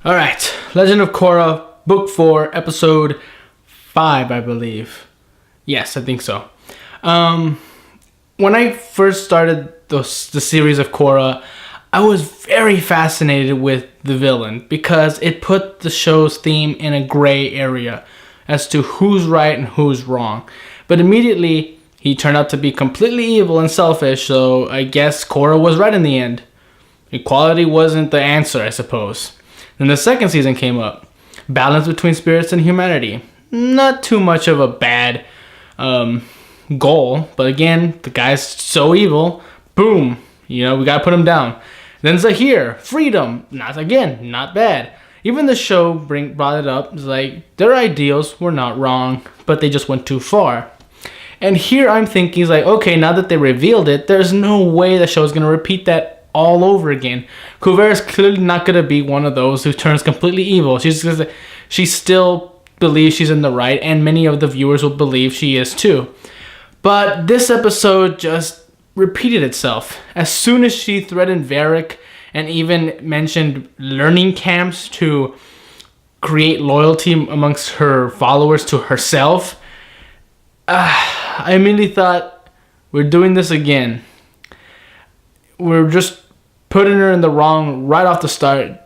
All right, Legend of Korra, Book 4, Episode 5, I believe. Yes, I think so. When I first started the series of Korra, I was very fascinated with the villain because it put the show's theme in a gray area as to who's right and who's wrong. But immediately, he turned out to be completely evil and selfish, so I guess Korra was right in the end. Equality wasn't the answer, I suppose. Then the second season came up. Balance between spirits and humanity. Not too much of a bad goal, but again, the guy's so evil. Boom, we gotta put him down. Then Zahir, freedom. Not bad. Even the show brought it up. It's like their ideals were not wrong, but they just went too far. And here I'm thinking, it's like, okay, now that they revealed it, there's no way the show's gonna repeat that all over again. Kuvera is clearly not going to be one of those who turns completely evil. She still believes she's in the right, and many of the viewers will believe she is too. But this episode just repeated itself. As soon as she threatened Varric and even mentioned learning camps to create loyalty amongst her followers to herself, I immediately thought, we're doing this again. We're just putting her in the wrong right off the start,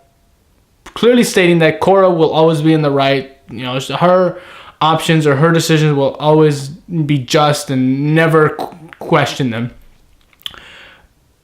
clearly stating that Korra will always be in the right. Her options or her decisions will always be just and never question them.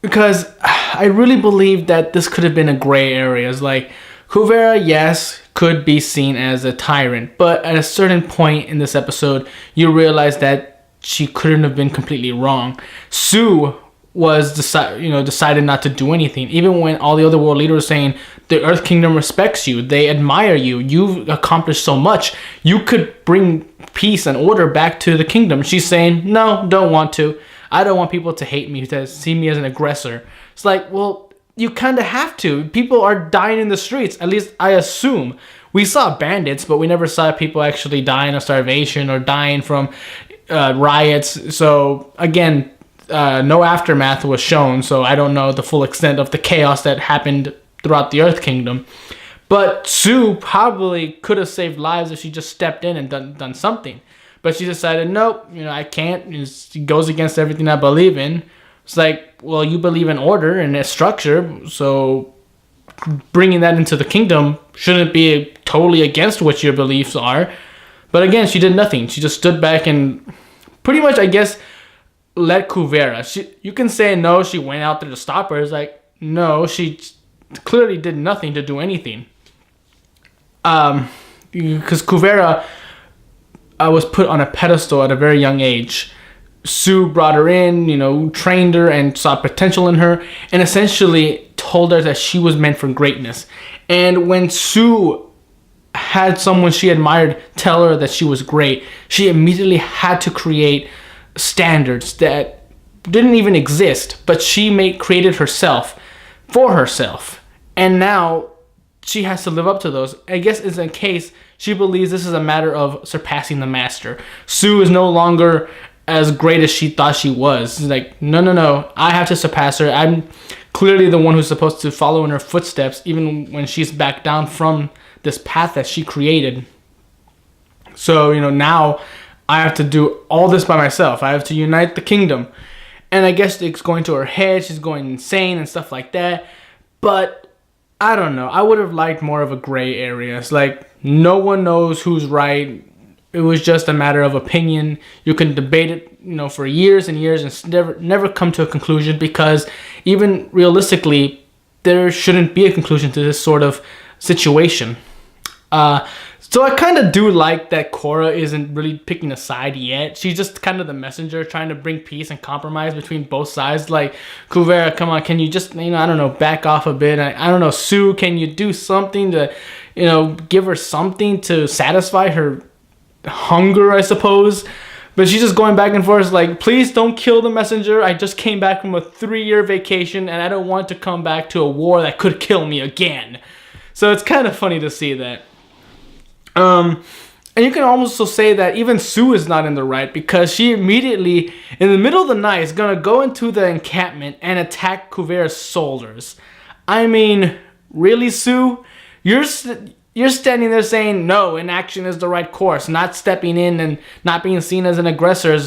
Because I really believe that this could have been a gray area. It's like, Kuvera, yes, could be seen as a tyrant, but at a certain point in this episode, you realize that she couldn't have been completely wrong. Sue was decided not to do anything, even when all the other world leaders were saying the Earth Kingdom respects you, they admire you, you've accomplished so much, you could bring peace and order back to the kingdom. She's saying, no, don't want to. I don't want people to hate me, to see me as an aggressor. It's like, well, you kind of have to. People are dying in the streets, at least I assume. We saw bandits, but we never saw people actually dying of starvation or dying from riots. So again, no aftermath was shown, so I don't know the full extent of the chaos that happened throughout the Earth Kingdom. But Sue probably could have saved lives if she just stepped in and done something. But she decided, nope, I can't. It goes against everything I believe in. It's like, well, you believe in order and a structure, so bringing that into the kingdom shouldn't be totally against what your beliefs are. But again, she did nothing. She just stood back and pretty much, I guess, let Kuvera. You can say no, she went out there to stop her. It's like, no, she clearly did nothing to do anything. Because Kuvera was put on a pedestal at a very young age. Sue brought her in, trained her and saw potential in her, and essentially told her that she was meant for greatness. And when Sue had someone she admired tell her that she was great, she immediately had to create standards that didn't even exist, but she created herself for herself, and now she has to live up to those. I guess it's in case she believes this is a matter of surpassing the master. Sue is no longer as great as she thought she was. It's like, no, I have to surpass her. I'm clearly the one who's supposed to follow in her footsteps, even when she's back down from this path that she created. So now I have to do all this by myself. I have to unite the kingdom. And I guess it's going to her head. She's going insane and stuff like that. But I don't know. I would have liked more of a gray area. It's like no one knows who's right. It was just a matter of opinion. You can debate it, for years and years and never come to a conclusion, because even realistically, there shouldn't be a conclusion to this sort of situation. So I kind of do like that Korra isn't really picking a side yet. She's just kind of the messenger trying to bring peace and compromise between both sides. Like, Kuvera, come on, can you just, I don't know, back off a bit? I don't know, Sue, can you do something to, give her something to satisfy her hunger, I suppose? But she's just going back and forth like, please don't kill the messenger. I just came back from a 3-year vacation and I don't want to come back to a war that could kill me again. So it's kind of funny to see that. And you can also say that even Sue is not in the right, because she immediately, in the middle of the night, is going to go into the encampment and attack Kuvera's soldiers. I mean, really, Sue? You're standing there saying no, inaction is the right course. Not stepping in and not being seen as an aggressor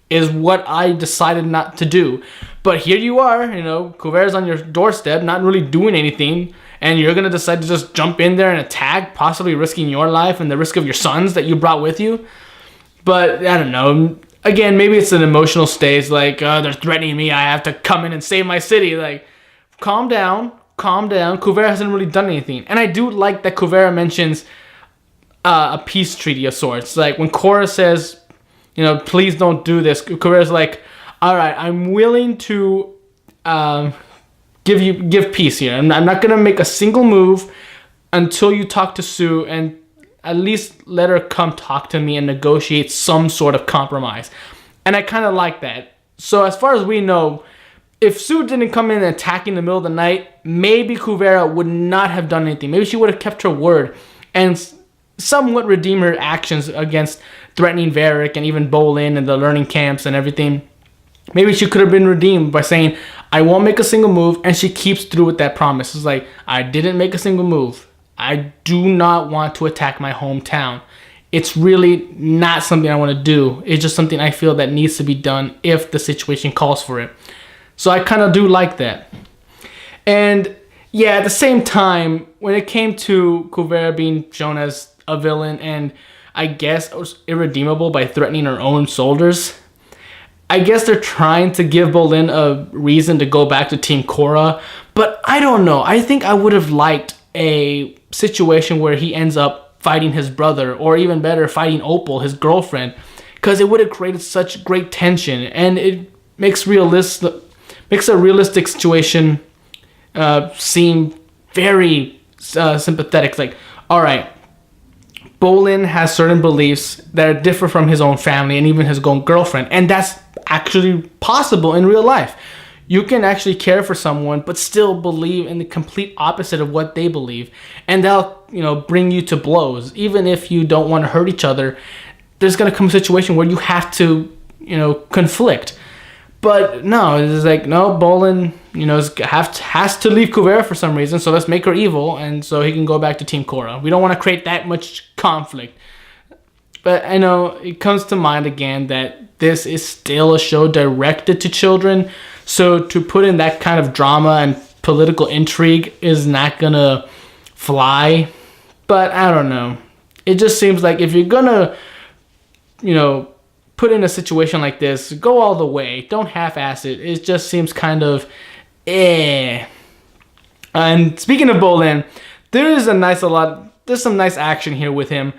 is what I decided not to do. But here you are, Kuvera's on your doorstep, not really doing anything, and you're gonna decide to just jump in there and attack, possibly risking your life and the risk of your sons that you brought with you. But I don't know. Again, maybe it's an emotional stage, like they're threatening me. I have to come in and save my city. Like, calm down. Kuvera hasn't really done anything, and I do like that Kuvera mentions a peace treaty of sorts. Like when Korra says, please don't do this. Kuvera's like, all right, I'm willing to give peace here. I'm not gonna make a single move until you talk to Sue and at least let her come talk to me and negotiate some sort of compromise. And I kind of like that. So as far as we know, if Sue didn't come in and attack in the middle of the night, maybe Kuvera would not have done anything. Maybe she would have kept her word and somewhat redeem her actions against threatening Varric and even Bolin and the learning camps and everything. Maybe she could have been redeemed by saying, I won't make a single move, and she keeps through with that promise. It's like, I didn't make a single move. I do not want to attack my hometown. It's really not something I want to do. It's just something I feel that needs to be done if the situation calls for it. So I kind of do like that. And yeah, at the same time, when it came to Kuvera being shown as a villain and I guess irredeemable by threatening her own soldiers, I guess they're trying to give Bolin a reason to go back to Team Korra. But I don't know. I think I would have liked a situation where he ends up fighting his brother, or even better, fighting Opal, his girlfriend, because it would have created such great tension, and it makes a realistic situation seem very sympathetic. Like, all right, Bolin has certain beliefs that differ from his own family and even his own girlfriend, and that's actually possible in real life. You can actually care for someone but still believe in the complete opposite of what they believe, and they'll bring you to blows. Even if you don't want to hurt each other, there's going to come a situation where you have to conflict. But no, it's like, no, Bolin has to leave Kuvera for some reason, so let's make her evil, and so he can go back to Team Korra. We don't want to create that much conflict. But I know it comes to mind again that this is still a show directed to children, so to put in that kind of drama and political intrigue is not gonna fly. But I don't know. It just seems like if you're gonna, put in a situation like this, go all the way. Don't half-ass it. It just seems kind of And speaking of Bolin, there's some nice action here with him.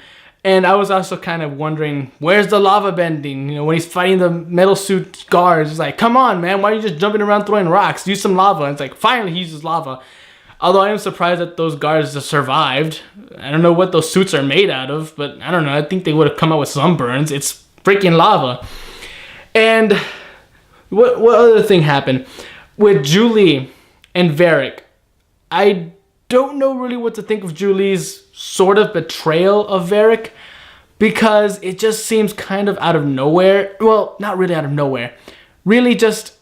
And I was also kind of wondering, where's the lava bending? When he's fighting the metal suit guards, it's like, come on, man, why are you just jumping around throwing rocks? Use some lava. And it's like, finally he uses lava. Although I am surprised that those guards have survived. I don't know what those suits are made out of, but I don't know. I think they would have come out with sunburns. It's freaking lava. And what other thing happened? With Julie and Varric, I don't know really what to think of Julie's sort of betrayal of Varric, because it just seems kind of out of nowhere. Well, not really out of nowhere. Really just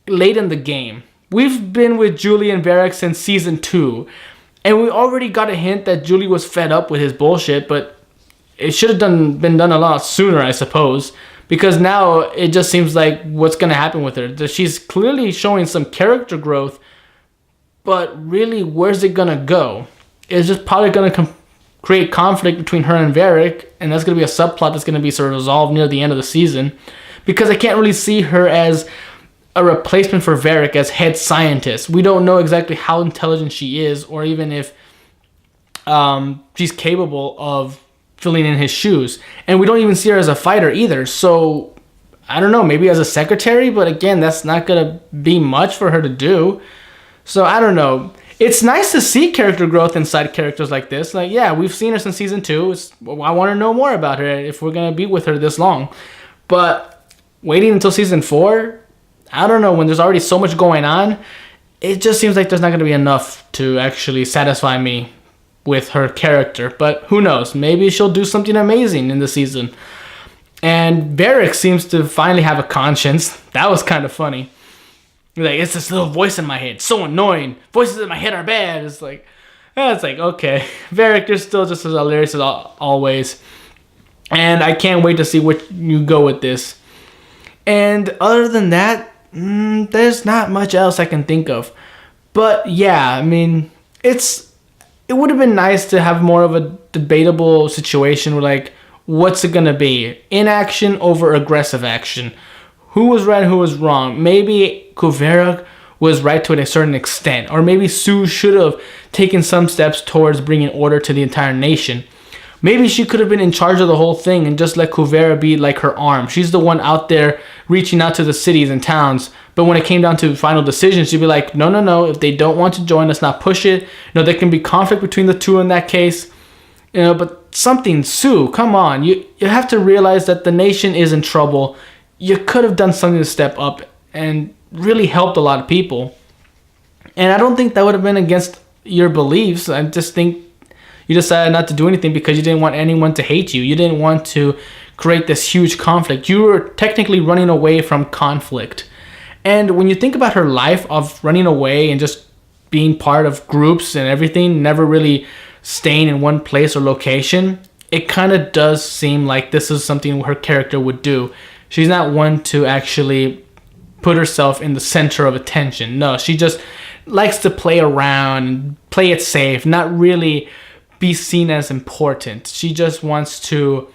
late in the game. We've been with Julie and Varric since season 2, and we already got a hint that Julie was fed up with his bullshit, but it should have been done a lot sooner, I suppose, because now it just seems like what's going to happen with her. She's clearly showing some character growth, but really, where's it going to go? It's just probably going to create conflict between her and Varric, and that's going to be a subplot that's going to be sort of resolved near the end of the season, because I can't really see her as a replacement for Varric as head scientist. We don't know exactly how intelligent she is, or even if she's capable of filling in his shoes. And we don't even see her as a fighter either. So, I don't know, maybe as a secretary, but again, that's not going to be much for her to do. So, I don't know. It's nice to see character growth inside characters like this. Like, yeah, we've seen her since season 2. I want to know more about her if we're going to be with her this long. But waiting until season 4, I don't know, when there's already so much going on, it just seems like there's not going to be enough to actually satisfy me with her character. But who knows? Maybe she'll do something amazing in the season. And Varric seems to finally have a conscience. That was kind of funny. Like, it's this little voice in my head. So annoying. Voices in my head are bad. It's like, It's like, okay, Varric, you're still just as hilarious as always. And I can't wait to see what you go with this. And other than that, there's not much else I can think of. But yeah, I mean, it would have been nice to have more of a debatable situation where, like, what's it gonna be? Inaction over aggressive action. Who was right, who was wrong? Maybe Kuvera was right to a certain extent. Or maybe Sue should have taken some steps towards bringing order to the entire nation. Maybe she could have been in charge of the whole thing and just let Kuvera be like her arm. She's the one out there reaching out to the cities and towns. But when it came down to final decisions, she'd be like, no. If they don't want to join, let's not push it. There can be conflict between the two in that case. But something, Sue, come on. You have to realize that the nation is in trouble. You could have done something to step up and really helped a lot of people. And I don't think that would have been against your beliefs. I just think you decided not to do anything because you didn't want anyone to hate you. You didn't want to create this huge conflict. You were technically running away from conflict. And when you think about her life of running away and just being part of groups and everything, never really staying in one place or location, it kind of does seem like this is something her character would do. She's not one to actually put herself in the center of attention. No, she just likes to play around and play it safe, not really be seen as important. She just wants to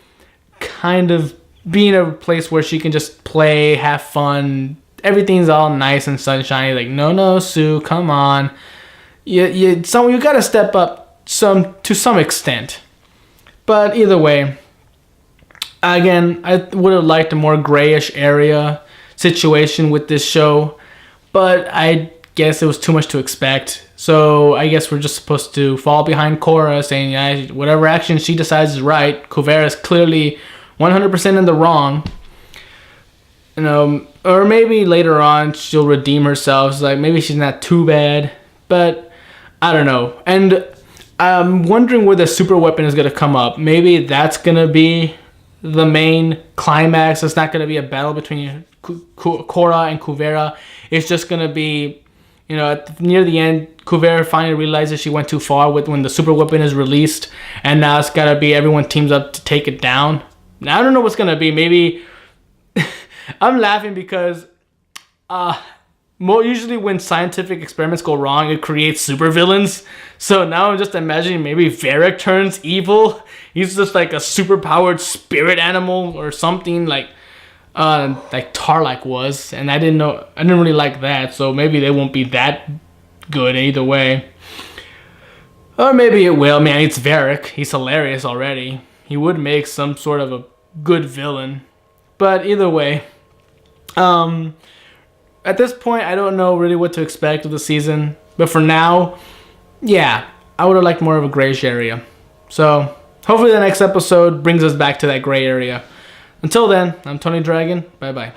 kind of be in a place where she can just play, have fun. Everything's all nice and sunshiny. Like, no, Sue, come on. You gotta step up to some extent. But either way, again, I would have liked a more grayish area situation with this show, but I guess it was too much to expect. So I guess we're just supposed to fall behind Korra, saying, yeah, whatever action she decides is right. Kuvera is clearly 100% in the wrong. Or maybe later on she'll redeem herself. So, like, maybe she's not too bad, but I don't know. And I'm wondering where the super weapon is gonna come up. Maybe that's gonna be the main climax. It's not gonna be a battle between Korra and Kuvera. It's just gonna be, near the end, Kuvera finally realizes she went too far when the super weapon is released, and now it's gotta be everyone teams up to take it down. Now I don't know what's gonna be. Maybe I'm laughing because usually when scientific experiments go wrong, it creates supervillains. So now I'm just imagining maybe Varric turns evil. He's just like a super-powered spirit animal or something like Tarlak was, and I didn't really like that, so maybe they won't be that good either way. Or maybe it will. Man, it's Varric. He's hilarious already. He would make some sort of a good villain. But either way, at this point, I don't know really what to expect of the season. But for now, yeah, I would have liked more of a grayish area. So hopefully the next episode brings us back to that gray area. Until then, I'm Tony Dragon. Bye-bye.